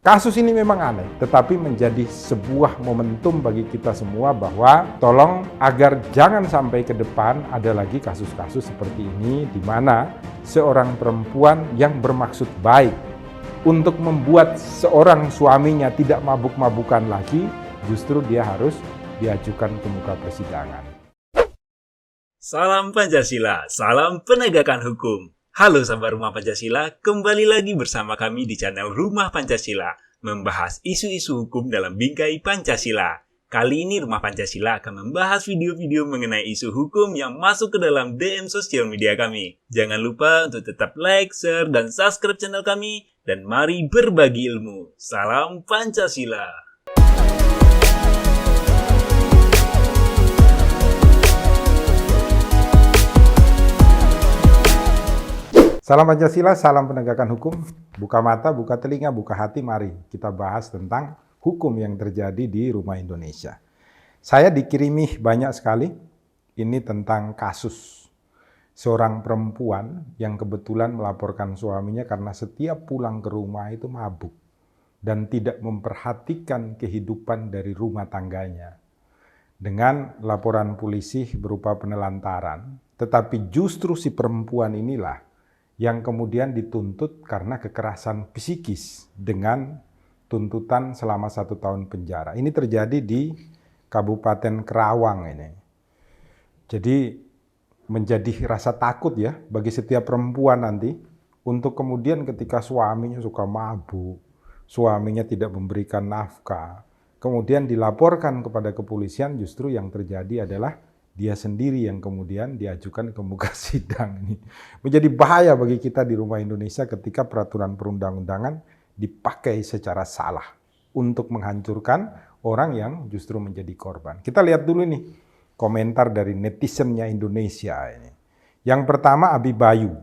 Kasus ini memang aneh, tetapi menjadi sebuah momentum bagi kita semua bahwa tolong agar jangan sampai ke depan ada lagi kasus-kasus seperti ini di mana seorang perempuan yang bermaksud baik untuk membuat seorang suaminya tidak mabuk-mabukan lagi, justru dia harus diajukan ke muka persidangan. Salam Pancasila, salam penegakan hukum. Halo sahabat Rumah Pancasila, kembali lagi bersama kami di channel Rumah Pancasila, membahas isu-isu hukum dalam bingkai Pancasila. Kali ini Rumah Pancasila akan membahas video-video mengenai isu hukum yang masuk ke dalam DM sosial media kami. Jangan lupa untuk tetap like, share, dan subscribe channel kami, dan mari berbagi ilmu. Salam Pancasila. Salam Pancasila, salam penegakan hukum. Buka mata, buka telinga, buka hati, mari kita bahas tentang hukum yang terjadi di Rumah Indonesia. Saya dikirimi banyak sekali, ini tentang kasus seorang perempuan yang kebetulan melaporkan suaminya karena setiap pulang ke rumah itu mabuk dan tidak memperhatikan kehidupan dari rumah tangganya. Dengan laporan polisi berupa penelantaran, tetapi justru si perempuan inilah yang kemudian dituntut karena kekerasan psikis dengan tuntutan selama 1 tahun penjara. Ini terjadi di Kabupaten Kerawang ini. Jadi menjadi rasa takut ya bagi setiap perempuan nanti untuk kemudian ketika suaminya suka mabuk, suaminya tidak memberikan nafkah, kemudian dilaporkan kepada kepolisian, justru yang terjadi adalah dia sendiri yang kemudian diajukan ke muka sidang ini. Menjadi bahaya bagi kita di Rumah Indonesia ketika peraturan perundang-undangan dipakai secara salah untuk menghancurkan orang yang justru menjadi korban. Kita lihat dulu nih komentar dari netizennya Indonesia ini. Yang pertama Abi Bayu,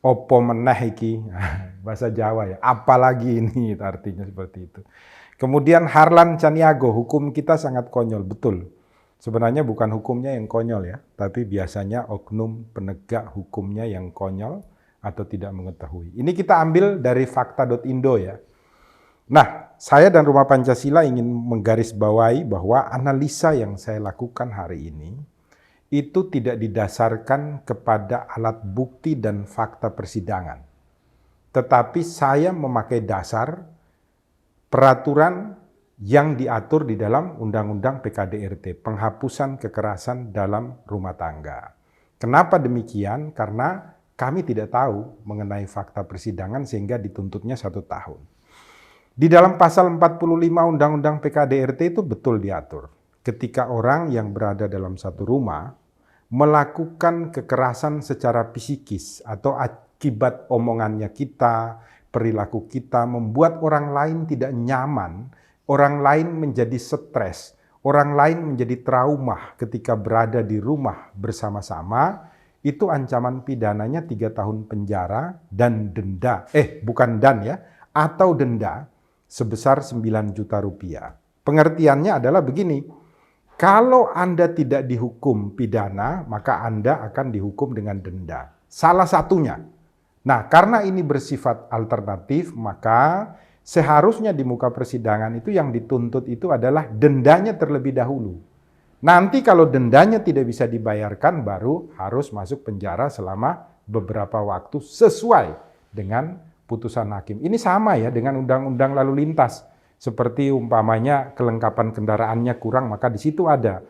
opo meneh iki, bahasa Jawa ya, apalagi ini artinya seperti itu. Kemudian Harlan Caniago, hukum kita sangat konyol, betul. Sebenarnya bukan hukumnya yang konyol ya, tapi biasanya oknum penegak hukumnya yang konyol atau tidak mengetahui. Ini kita ambil dari fakta.indo ya. Nah, saya dan Rumah Pancasila ingin menggarisbawahi bahwa analisa yang saya lakukan hari ini itu tidak didasarkan kepada alat bukti dan fakta persidangan. Tetapi saya memakai dasar peraturan yang diatur di dalam Undang-Undang PKDRT, penghapusan kekerasan dalam rumah tangga. Kenapa demikian? Karena kami tidak tahu mengenai fakta persidangan sehingga dituntutnya 1 tahun. Di dalam pasal 45 Undang-Undang PKDRT itu betul diatur. Ketika orang yang berada dalam satu rumah melakukan kekerasan secara psikis atau akibat omongannya kita, perilaku kita membuat orang lain tidak nyaman, orang lain menjadi stres, orang lain menjadi trauma ketika berada di rumah bersama-sama, itu ancaman pidananya 3 tahun penjara dan denda, atau denda sebesar 9 juta rupiah. Pengertiannya adalah begini, kalau Anda tidak dihukum pidana, maka Anda akan dihukum dengan denda. Salah satunya. Nah, karena ini bersifat alternatif, maka seharusnya di muka persidangan itu yang dituntut itu adalah dendanya terlebih dahulu. Nanti kalau dendanya tidak bisa dibayarkan baru harus masuk penjara selama beberapa waktu sesuai dengan putusan hakim. Ini sama ya dengan undang-undang lalu lintas. Seperti umpamanya kelengkapan kendaraannya kurang, maka di situ ada.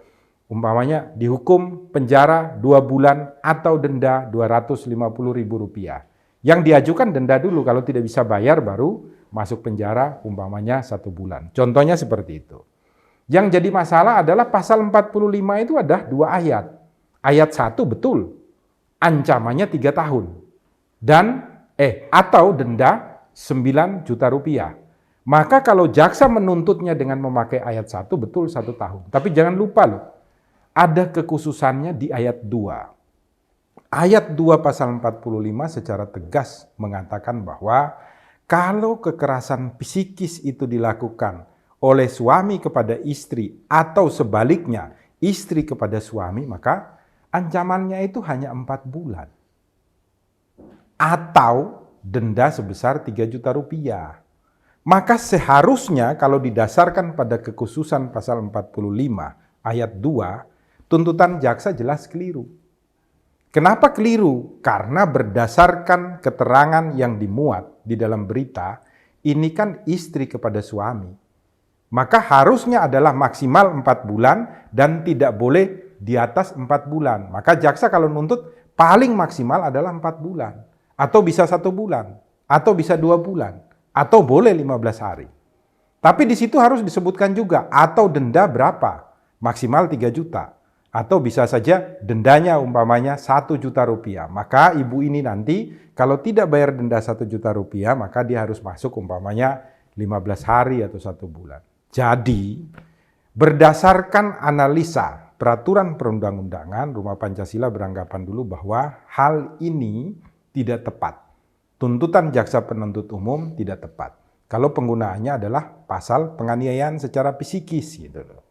Umpamanya dihukum penjara 2 bulan atau denda Rp250.000. Yang diajukan denda dulu, kalau tidak bisa bayar baru masuk penjara umpamanya 1 bulan. Contohnya seperti itu. Yang jadi masalah adalah pasal 45 itu ada 2 ayat. Ayat 1 betul, ancamannya 3 tahun. Atau denda 9 juta rupiah. Maka kalau jaksa menuntutnya dengan memakai ayat 1 betul 1 tahun. Tapi jangan lupa loh, ada kekhususannya di ayat 2. Ayat 2 pasal 45 secara tegas mengatakan bahwa kalau kekerasan psikis itu dilakukan oleh suami kepada istri atau sebaliknya istri kepada suami, maka ancamannya itu hanya 4 bulan. Atau denda sebesar 3 juta rupiah. Maka seharusnya kalau didasarkan pada kekhususan pasal 45 ayat 2, tuntutan jaksa jelas keliru. Kenapa keliru? Karena berdasarkan keterangan yang dimuat di dalam berita, ini kan istri kepada suami. Maka harusnya adalah maksimal 4 bulan dan tidak boleh di atas 4 bulan. Maka jaksa kalau nuntut paling maksimal adalah 4 bulan. Atau bisa 1 bulan. Atau bisa 2 bulan. Atau boleh 15 hari. Tapi di situ harus disebutkan juga atau denda berapa? Maksimal 3 juta. Atau bisa saja dendanya umpamanya 1 juta rupiah. Maka ibu ini nanti kalau tidak bayar denda 1 juta rupiah, maka dia harus masuk umpamanya 15 hari atau 1 bulan. Jadi, berdasarkan analisa peraturan perundang-undangan, Rumah Pancasila beranggapan dulu bahwa hal ini tidak tepat. Tuntutan jaksa penuntut umum tidak tepat. Kalau penggunaannya adalah pasal penganiayaan secara psikis gitu loh.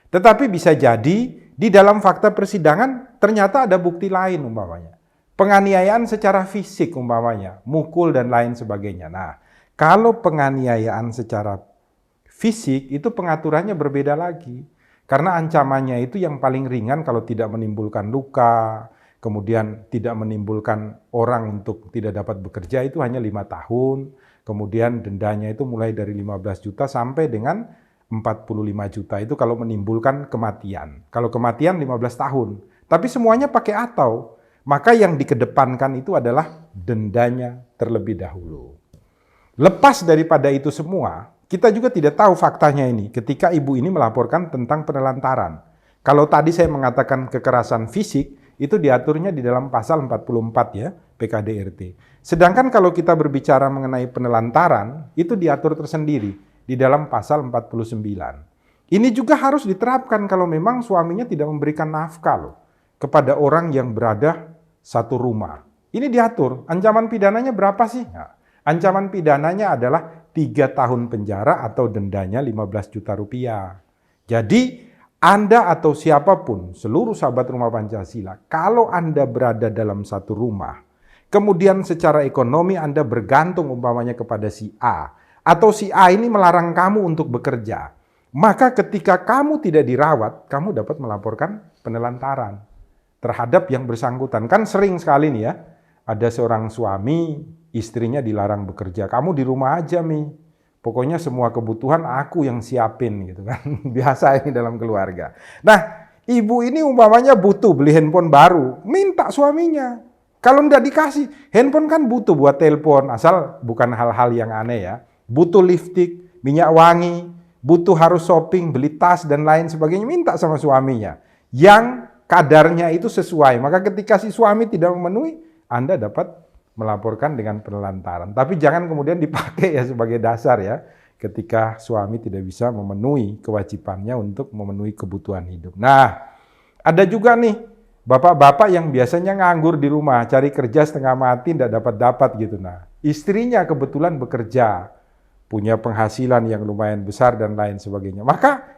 Tetapi bisa jadi di dalam fakta persidangan ternyata ada bukti lain umpamanya. Penganiayaan secara fisik umpamanya, mukul dan lain sebagainya. Nah, kalau penganiayaan secara fisik itu pengaturannya berbeda lagi. Karena ancamannya itu yang paling ringan kalau tidak menimbulkan luka, kemudian tidak menimbulkan orang untuk tidak dapat bekerja itu hanya 5 tahun. Kemudian dendanya itu mulai dari 15 juta sampai dengan 45 juta itu kalau menimbulkan kematian. Kalau kematian 15 tahun. Tapi semuanya pakai atau. Maka yang dikedepankan itu adalah dendanya terlebih dahulu. Lepas daripada itu semua, kita juga tidak tahu faktanya ini ketika ibu ini melaporkan tentang penelantaran. Kalau tadi saya mengatakan kekerasan fisik, itu diaturnya di dalam pasal 44 ya, PKDRT. Sedangkan kalau kita berbicara mengenai penelantaran, itu diatur tersendiri di dalam pasal 49. Ini juga harus diterapkan kalau memang suaminya tidak memberikan nafkah loh, kepada orang yang berada satu rumah. Ini diatur, ancaman pidananya berapa sih? Nah, ancaman pidananya adalah 3 tahun penjara atau dendanya 15 juta rupiah. Jadi Anda atau siapapun, seluruh sahabat Rumah Pancasila, kalau Anda berada dalam satu rumah, kemudian secara ekonomi Anda bergantung umpamanya kepada si A, atau si A ini melarang kamu untuk bekerja, maka ketika kamu tidak dirawat, kamu dapat melaporkan penelantaran terhadap yang bersangkutan. Kan sering sekali nih ya, ada seorang suami, istrinya dilarang bekerja. Kamu di rumah aja, Mi. Pokoknya semua kebutuhan aku yang siapin gitu kan. Biasa ini dalam keluarga. Nah, ibu ini umpamanya butuh beli handphone baru, minta suaminya. Kalau nggak dikasih, handphone kan butuh buat telepon, asal bukan hal-hal yang aneh ya. Butuh lipstik, minyak wangi, butuh harus shopping, beli tas dan lain sebagainya, minta sama suaminya. Yang kadarnya itu sesuai. Maka ketika si suami tidak memenuhi, Anda dapat melaporkan dengan penelantaran. Tapi jangan kemudian dipakai ya sebagai dasar ya, ketika suami tidak bisa memenuhi kewajibannya untuk memenuhi kebutuhan hidup. Nah, ada juga nih bapak-bapak yang biasanya nganggur di rumah, cari kerja setengah mati, tidak dapat-dapat gitu. Nah, istrinya kebetulan bekerja, punya penghasilan yang lumayan besar dan lain sebagainya. Maka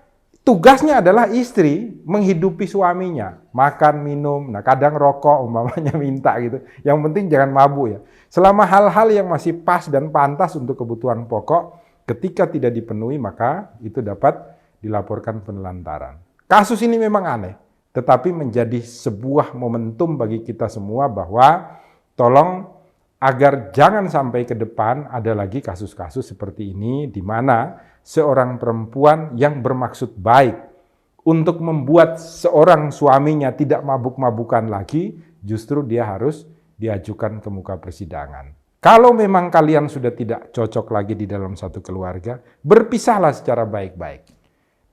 tugasnya adalah istri menghidupi suaminya, makan, minum, nah kadang rokok umpamanya minta gitu. Yang penting jangan mabuk ya. Selama hal-hal yang masih pas dan pantas untuk kebutuhan pokok, ketika tidak dipenuhi maka itu dapat dilaporkan penelantaran. Kasus ini memang aneh, tetapi menjadi sebuah momentum bagi kita semua bahwa tolong agar jangan sampai ke depan ada lagi kasus-kasus seperti ini di mana seorang perempuan yang bermaksud baik untuk membuat seorang suaminya tidak mabuk-mabukan lagi, justru dia harus diajukan ke muka persidangan. Kalau memang kalian sudah tidak cocok lagi di dalam satu keluarga, berpisahlah secara baik-baik.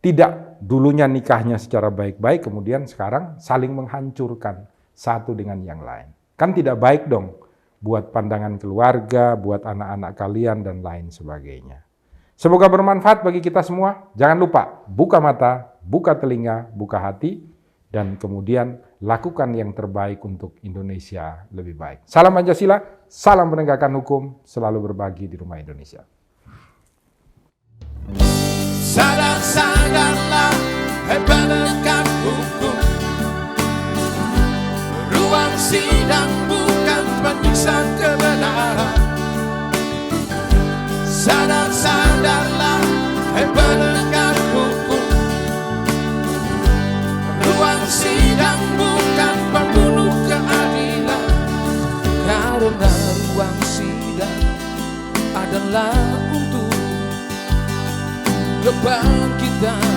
Tidak dulunya nikahnya secara baik-baik, kemudian sekarang saling menghancurkan satu dengan yang lain. Kan tidak baik dong buat pandangan keluarga, buat anak-anak kalian, dan lain sebagainya. Semoga bermanfaat bagi kita semua. Jangan lupa buka mata, buka telinga, buka hati, dan kemudian lakukan yang terbaik untuk Indonesia lebih baik. Salam Pancasila, salam penegakan hukum, selalu berbagi di Rumah Indonesia. Sadar-sadarlah, hai penegak hukum. Ruang sidang bukan penyiksa kebenaran. Sadar-sadar adalah untuk kebangkitan.